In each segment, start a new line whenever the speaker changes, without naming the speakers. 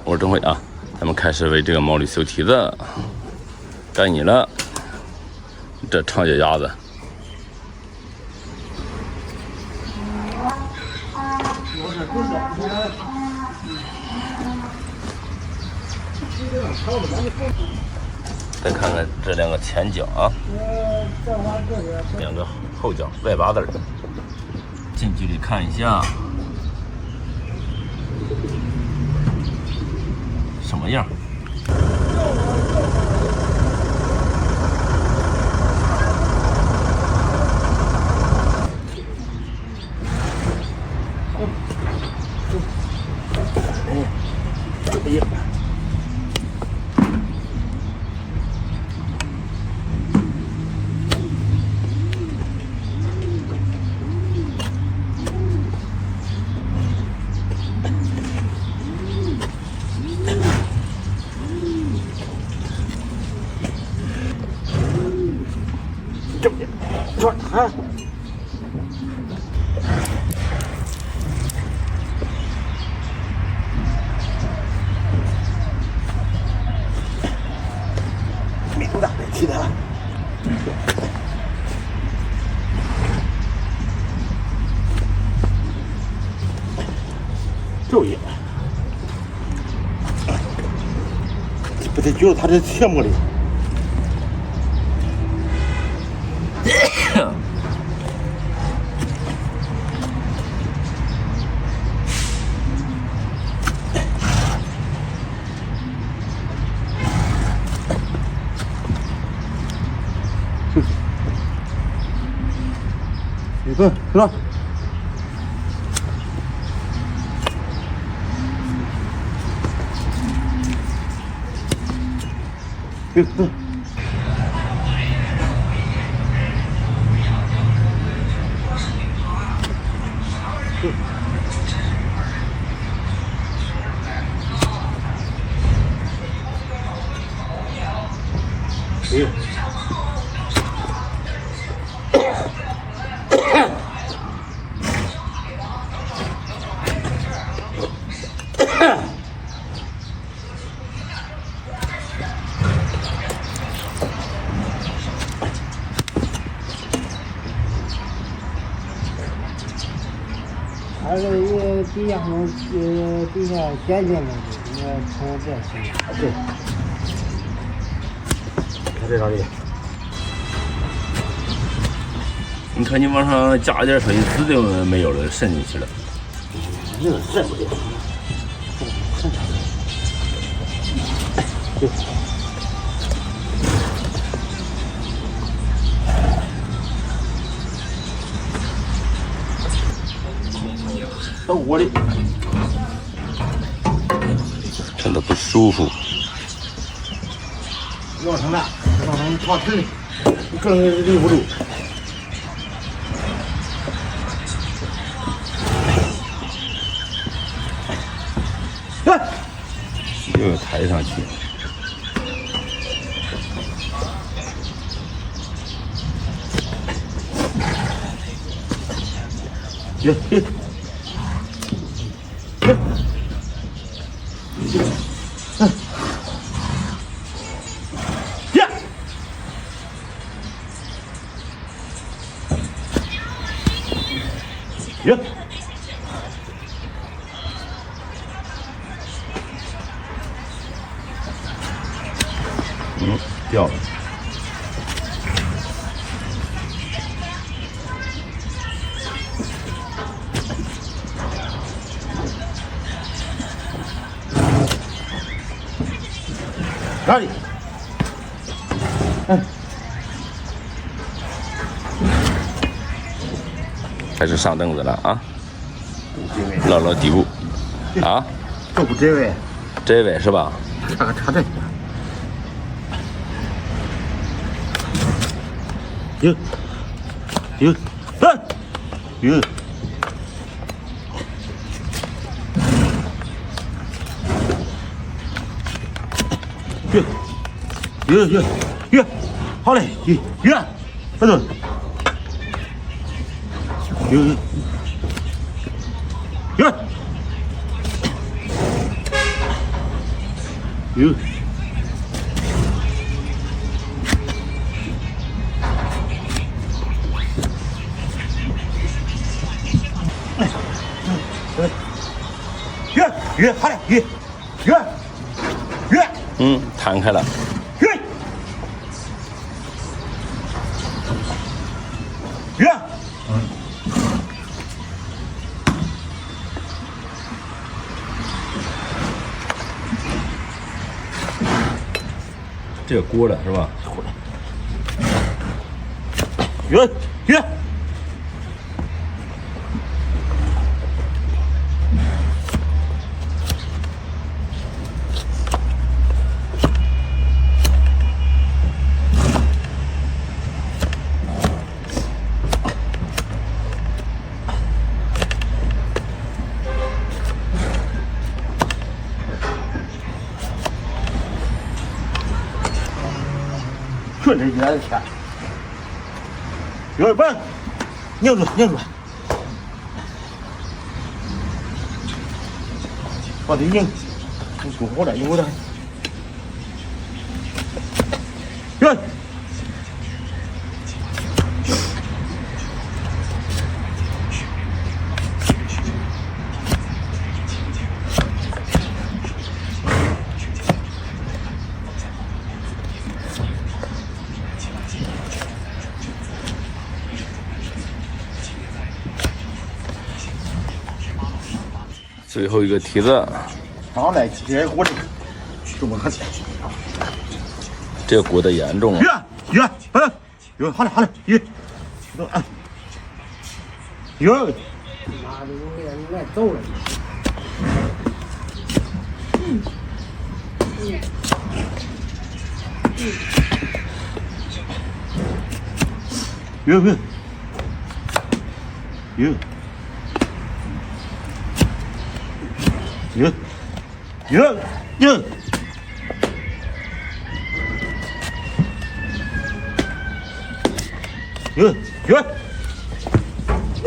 我是郑辉啊，咱们开始为这个毛驴修蹄子，该你了，这长脚丫子。再看看这两个前脚啊，两个后脚外八字，近距离看一下。 什么样？
啊！没多大力气的，就一，不得觉得他这切木里。 一个是吧？
还有一底下底下尖尖的，应该从这起。
对，看这张里。
你看你往上加一点水，籽都没有了，渗进去了。
那个渗不掉，渗上。对。 到窝里，
真的不舒服。
弄成了，弄成套腿，更立不住。哎，
又要抬上去。
耶。 耶！
掉了。
哪里？
开始上凳子了啊！捞捞底部啊！
这不这位，
这位是吧？
插这。有，哎，有。有，好嘞，有，不走。有。有。越好嘞，越。
弹开了。
越。
这个锅了是吧？
越。顺着你来钱，有点拧住，往里拧，你舒服点，有点，哟，
最后一个梯子，
上来接我这么可惜，
这鼓的严重啊！
有好了，有啊，有，
妈的，我来走了。
有。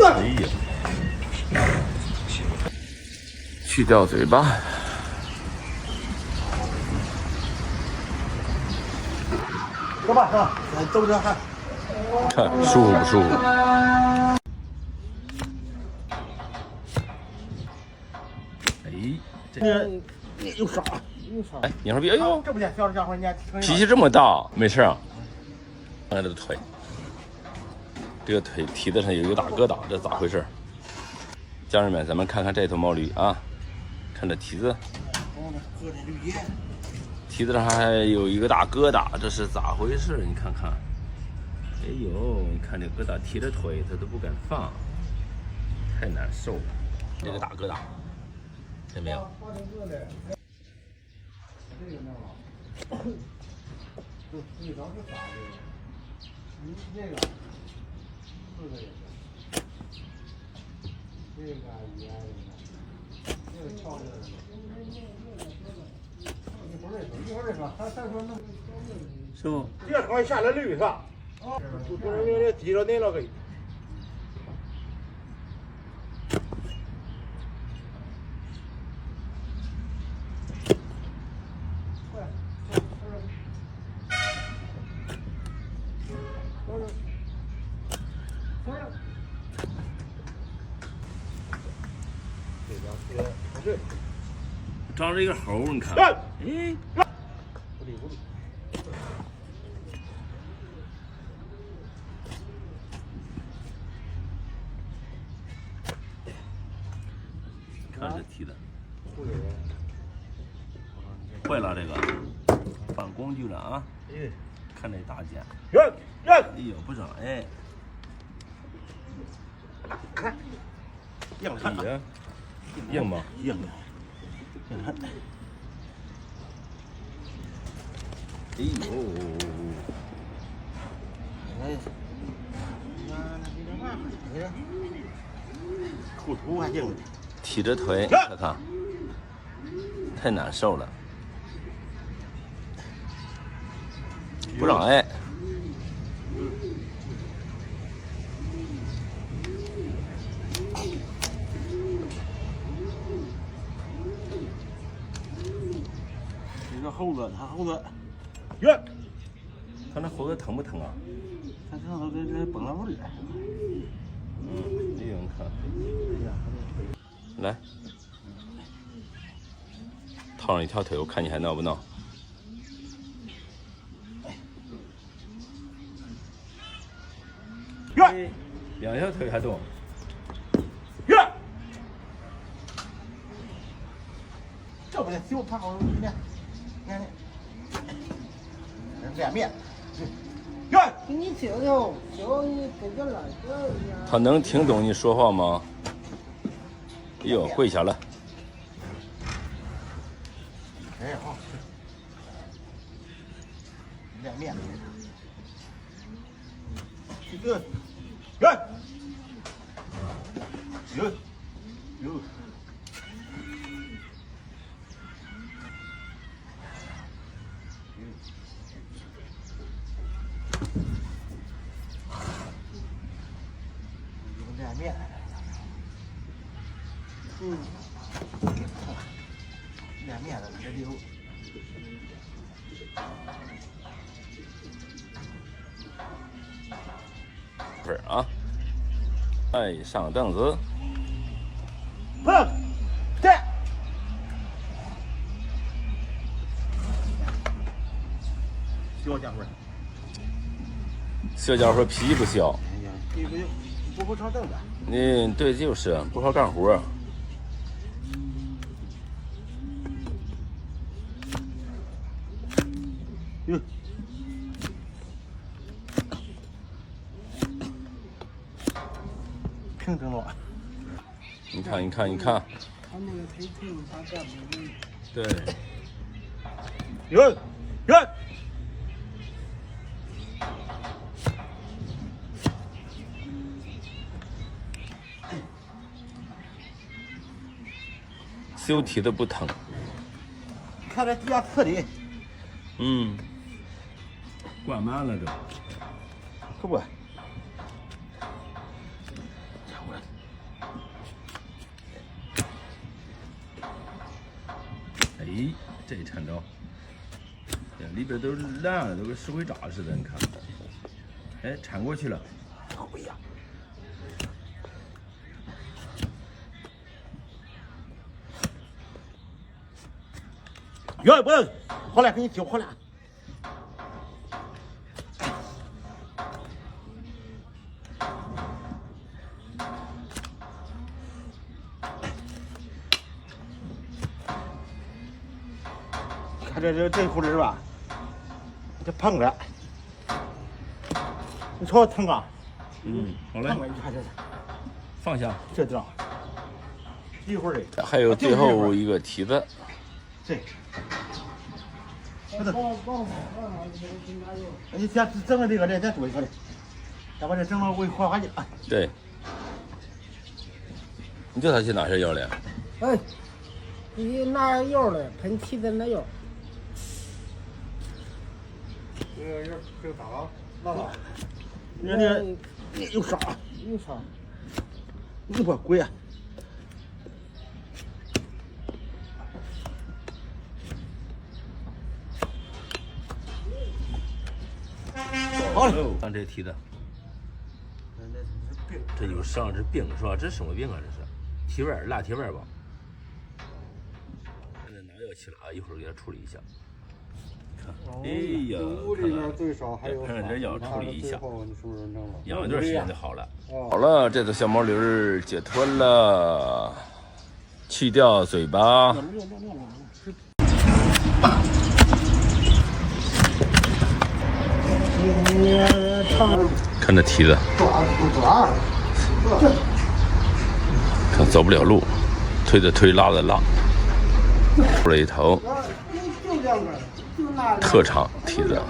哎呀，去掉嘴巴。
走吧，咱走着看。
看舒服不舒服？哎，这个
有啥？
哎，你说别，哎呦，
这不见小家伙，你
脾气这么大，没事啊。看这个腿，这个腿蹄子上有一个大疙瘩，这咋回事？家人们，咱们看看这头毛驴啊，看这蹄子，蹄子上还有一个大疙瘩，这是咋回事？你看看，哎呦，你看这疙瘩踢着腿，它都不敢放，太难受了。这个大疙瘩，见没有？
你当是啥的？你这个4个人的，这个1个人的，这个敲着的。一会儿再说，他说弄。
是不？
这块下来绿是吧？不能明低着那了个。
长着一个猴，你看，哎，看这蹄子，坏了这个，换工具了啊！看这大件，哎呦不长哎，
看，硬
了，硬吗？
硬。
哎呦，
裤头还硬。
踢着腿，看看，太难受了，不长哎。
猴子，它猴子，哟，
它那猴子疼不疼啊？
它上头这崩了味儿。
哎呦，你看，来，套上一条腿，我看你还闹不闹？
哟，
两条腿还动。
哟，这不得修它好面，看这脸面。哟，
给你听听，听你跟着来，
他能听懂你说话吗？哎呦，跪下了。
哎好，脸面。这个，哟。脸面，脸面的这溜。
不是啊，哎，上凳子。
蹦，站。小家伙。
小家伙脾气不小。
哎呀，这个不好上凳子。
对，就是不好干活。
哟。平整了。
你看，
他那个腿疼，他站不稳。
对。
哟。
修蹄子不疼。
看这底下刺的。
灌满了都。
可不。
哎，这缠着，里边都烂了，都跟石灰渣似的，你看。哎，缠过去了。
不一样。哟，不，好了，给你揪好了。看这口人吧，这碰着，你瞅疼啊？
好嘞。
碰着，你看这，
放下。
这地方，一会儿的。
还有最后一个蹄子。
对。
不是。
你先整个这个，再多一个的，再把这整了，我换花去啊。
对。你叫他去拿下药来。
哎，你拿药来，喷蹄子那药。
这咋了？那了。你有啥？
有啥？
你给我滚！好了，
看这蹄子，这有伤，这病是吧？这是什么病啊？这是蹄腕，辣蹄腕吧？现在拿药去了啊，一会儿给他处理一下。看，哎呀，
屋里边最少还有。
看这药处理一下，
你是不是弄了？
养一段时间就好了。好了，这头小毛驴儿解脱了，去掉嘴巴。看这蹄子，看走不了路，推的推，拉的拉，出了一头特长蹄子，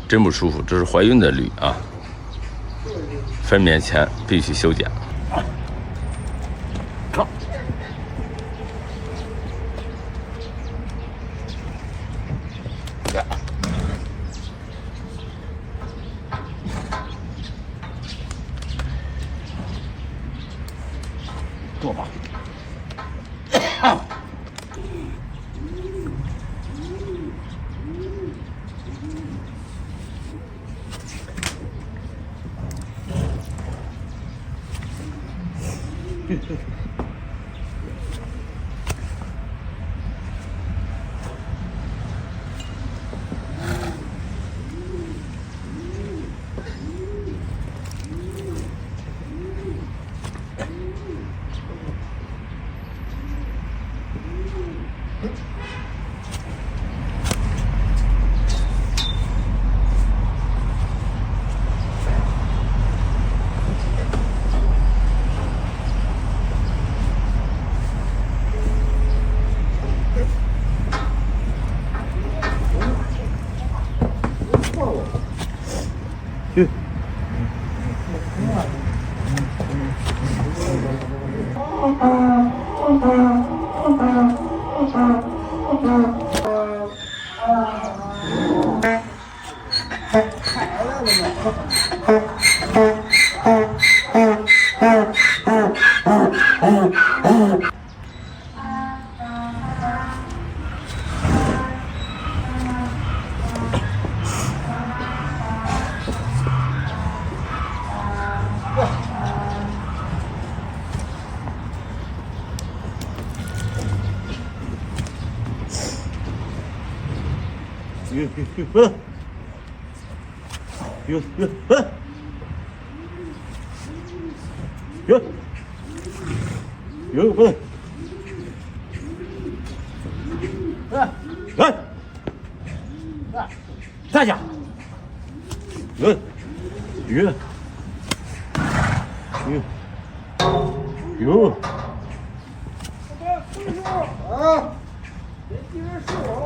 真不舒服。这是怀孕的驴啊，分娩前必须修剪。
坐吧。站下，啊，别记着是我。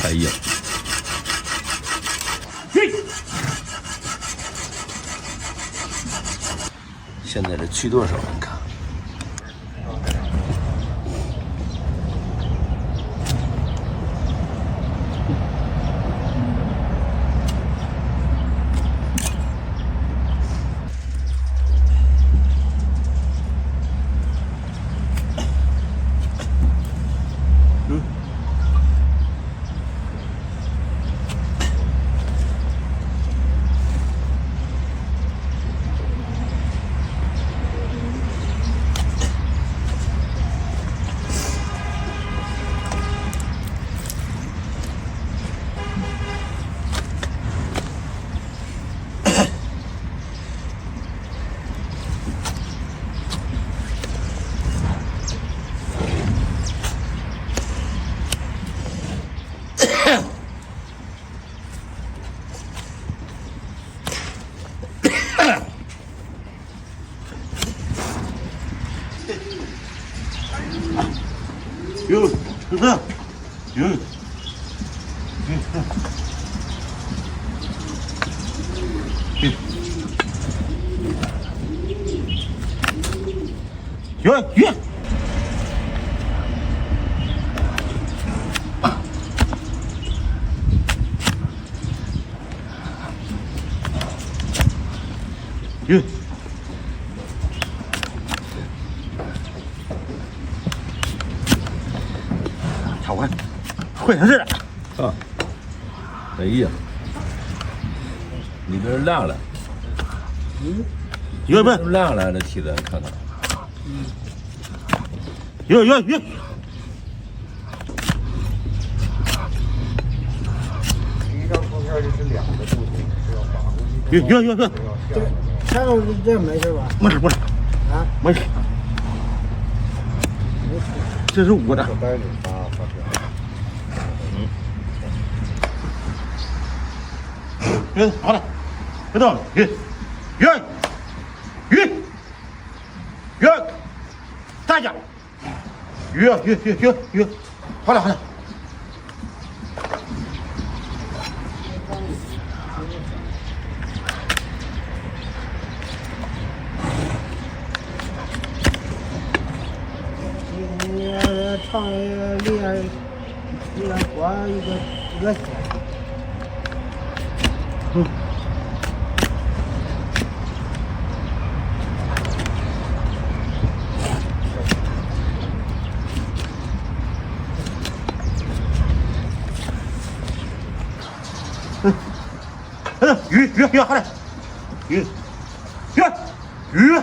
哎呀，现在这去多少？你看。
瞧看，会成事了。
啊！哎呀，里边亮了，
有没？
亮了，这梯子看看。
有。
应该后边这是两个柱子，是要把过去。
有。
前头这没事吧？
没事。
啊，
没事。这是我的。
我带你发票。
好了，别动了，大家，好了。
你唱练活一个天。
鱼，好嘞，鱼。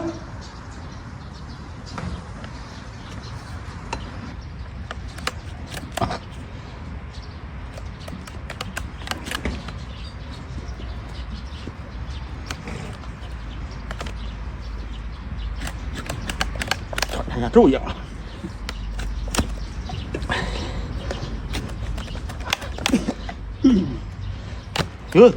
看下昼夜啊。哟。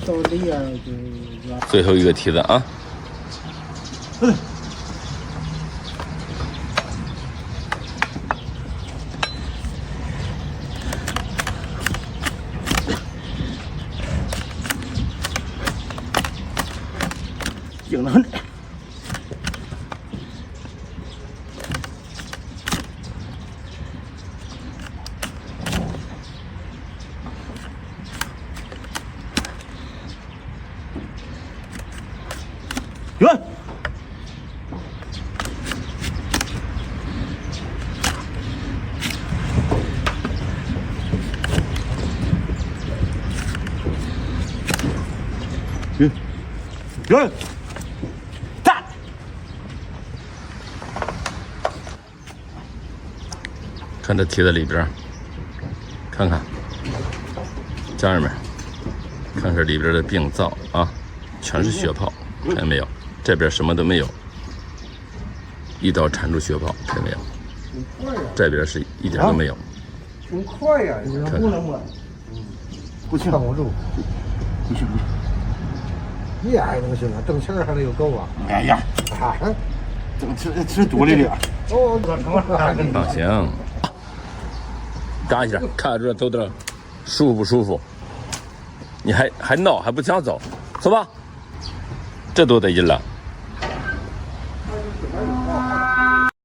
到里啊就。
最后一个梯子啊。
硬得很。远。远。站。
看这梯子里边，看看，家人们，看这里边的病灶啊，全是血泡，看见没有？这边什么都没有，一刀铲出血泡，看见没有？这边是一点都没有。
挺快呀，
看
不能摸，
不行，
扛不住。
不行。
你还能行啊？挣钱还得有够啊！
哎呀，吃多了点。
哦，
行，站一下，看着走点舒服不舒服？你还闹，还不想走，走吧，这多得劲了。